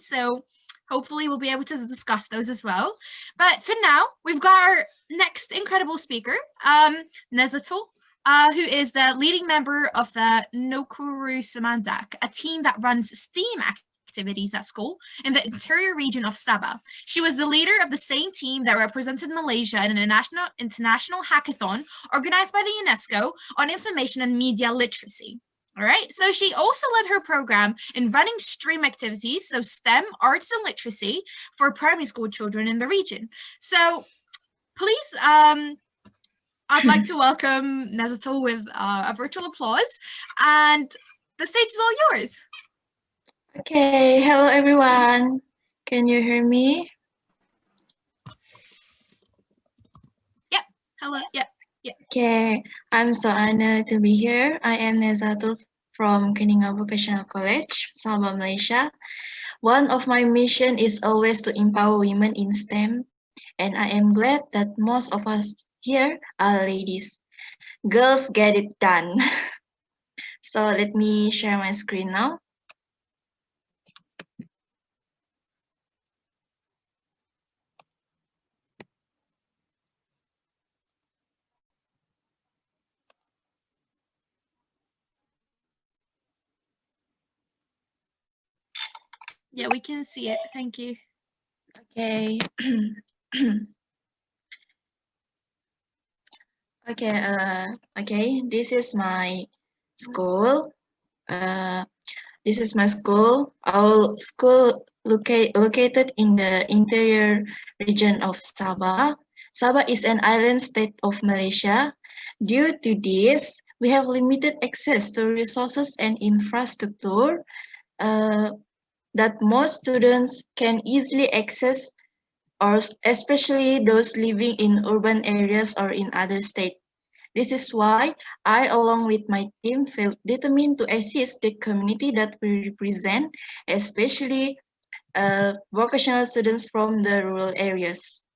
questions. So hopefully we'll be able to discuss those as well. But for now, we've got our next incredible speaker, Nezatul, who is the leading member of the Nokuru Samandak, a team that runs STEAM activities at school in the interior region of Sabah. She was the leader of the same team that represented Malaysia in an international hackathon organized by the UNESCO on information and media literacy. All right, so she also led her program in running STEAM activities, so STEM, arts and literacy, for primary school children in the region. So please, I'd like to welcome Nezatul with a virtual applause, and the stage is all yours. Okay, hello everyone. Can you hear me? Yep, hello, yep. Okay, I'm so honored to be here. I am Nezatul from Keningau Vocational College, Sabah, Malaysia. One of my mission is always to empower women in STEM, and I am glad that most of us here are ladies. Girls get it done. So let me share my screen now. Yeah, we can see it. Thank you. Okay. Okay, this is my school. This is my school. Our school located in the interior region of Sabah. Sabah is an island state of Malaysia. Due to this, we have limited access to resources and infrastructure that most students can easily access, or especially those living in urban areas or in other states. This is why I, along with my team, felt determined to assist the community that we represent, especially vocational students from the rural areas.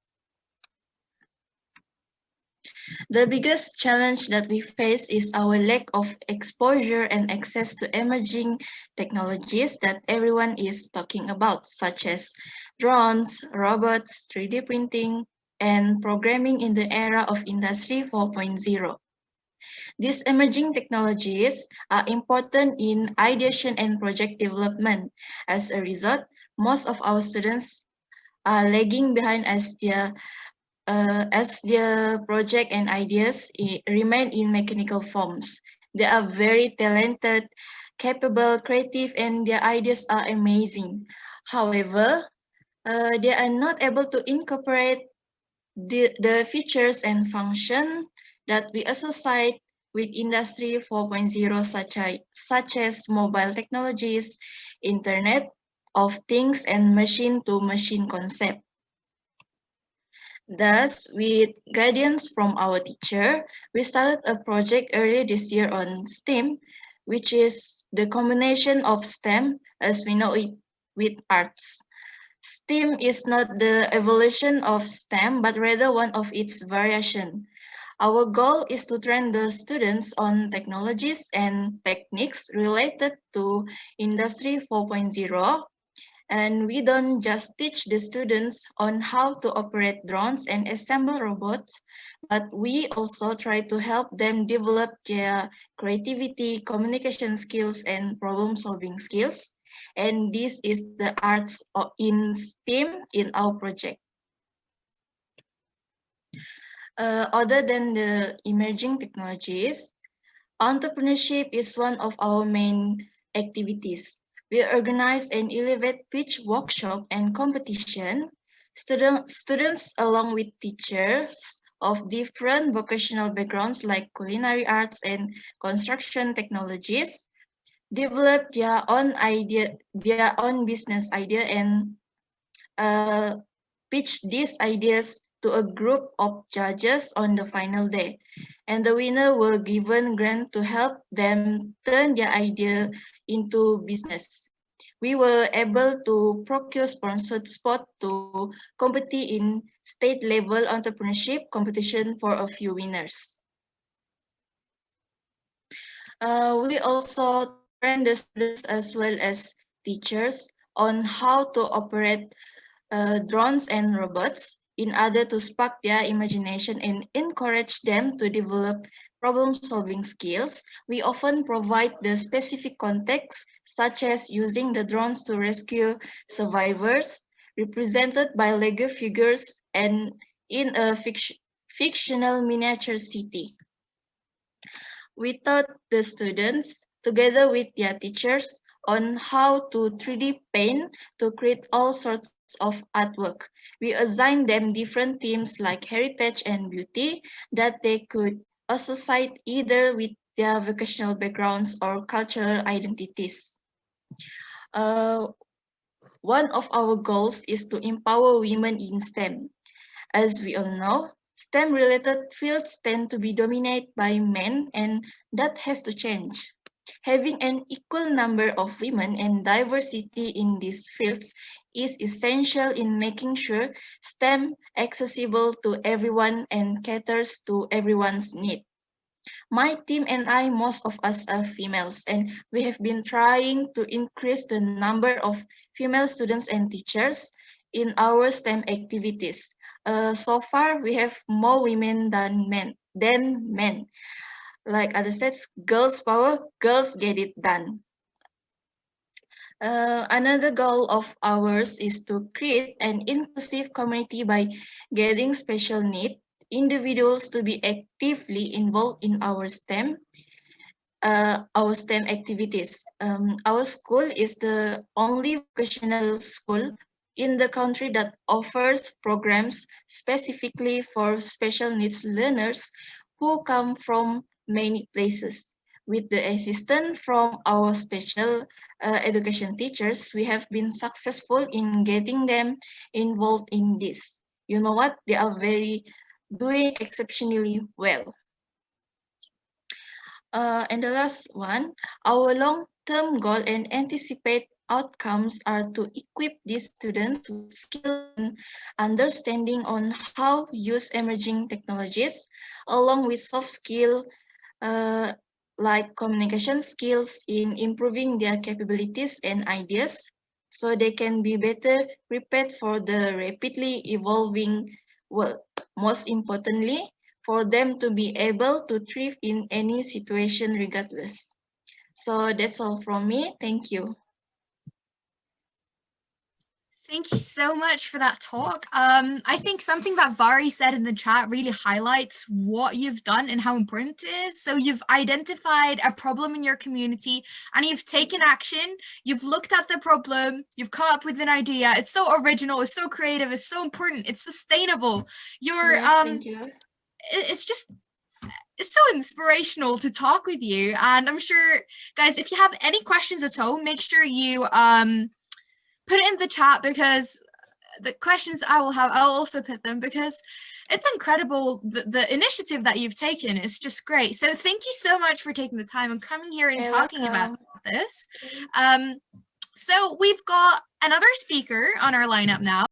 The biggest challenge that we face is our lack of exposure and access to emerging technologies that everyone is talking about, such as drones, robots, 3D printing, and programming in the era of Industry 4.0. These emerging technologies are important in ideation and project development. As a result, most of our students are lagging behind as their project and ideas remain in mechanical forms. They are very talented, capable, creative, and their ideas are amazing. However, they are not able to incorporate the features and function that we associate with Industry 4.0, such as mobile technologies, Internet of Things, and machine-to-machine concept. Thus, with guidance from our teacher, we started a project earlier this year on STEAM, which is the combination of STEM, as we know it, with arts. STEAM is not the evolution of STEM, but rather one of its variation. Our goal is to train the students on technologies and techniques related to Industry 4.0. And we don't just teach the students on how to operate drones and assemble robots, but we also try to help them develop their creativity, communication skills, and problem-solving skills. And this is the arts in STEAM in our project. Other than the emerging technologies, entrepreneurship is one of our main activities. We organize an elevate pitch workshop and competition. Students along with teachers of different vocational backgrounds like culinary arts and construction technologies develop their own business idea and pitch these ideas to a group of judges on the final day. And the winner were given grant to help them turn their idea into business. We were able to procure sponsored spot to compete in state level entrepreneurship competition for a few winners. We also train the students as well as teachers on how to operate drones and robots in order to spark their imagination and encourage them to develop problem-solving skills. We often provide the specific context, such as using the drones to rescue survivors, represented by Lego figures and in a fictional miniature city. We taught the students, together with their teachers, on how to 3D paint to create all sorts of artwork. We assigned them different themes like heritage and beauty that they could associate either with their vocational backgrounds or cultural identities. Uh, One of our goals is to empower women in STEM. As we all know, STEM-related fields tend to be dominated by men, and that has to change. Having an equal number of women and diversity in these fields is essential in making sure STEM accessible to everyone and caters to everyone's need. My team and I, most of us are females, and we have been trying to increase the number of female students and teachers in our STEM activities. So far, we have more women than men. Like other says, girls power, girls get it done. Another goal of ours is to create an inclusive community by getting special need individuals to be actively involved in our STEM activities. Our school is the only vocational school in the country that offers programs specifically for special needs learners who come from many places. With the assistance from our special education teachers, we have been successful in getting them involved in this. You know what? They are doing exceptionally well. And the last one, our long-term goal and anticipate outcomes are to equip these students with skill and understanding on how use emerging technologies, along with soft skill uh, like communication skills in improving their capabilities and ideas, so they can be better prepared for the rapidly evolving world. Most importantly, for them to be able to thrive in any situation regardless. So that's all from me. Thank you. Thank you so much for that talk. I think something that Vari said in the chat really highlights what you've done and how important it is. So you've identified a problem in your community and you've taken action. You've looked at the problem. You've come up with an idea. It's so original. It's so creative. It's so important. It's sustainable. Thank you. It's just it's so inspirational to talk with you. And I'm sure, guys, if you have any questions at all, make sure you put it in the chat, because the questions I'll also put them, because it's incredible. The initiative that you've taken is just great. So thank you so much for taking the time and coming here and talking about this. So we've got another speaker on our lineup now.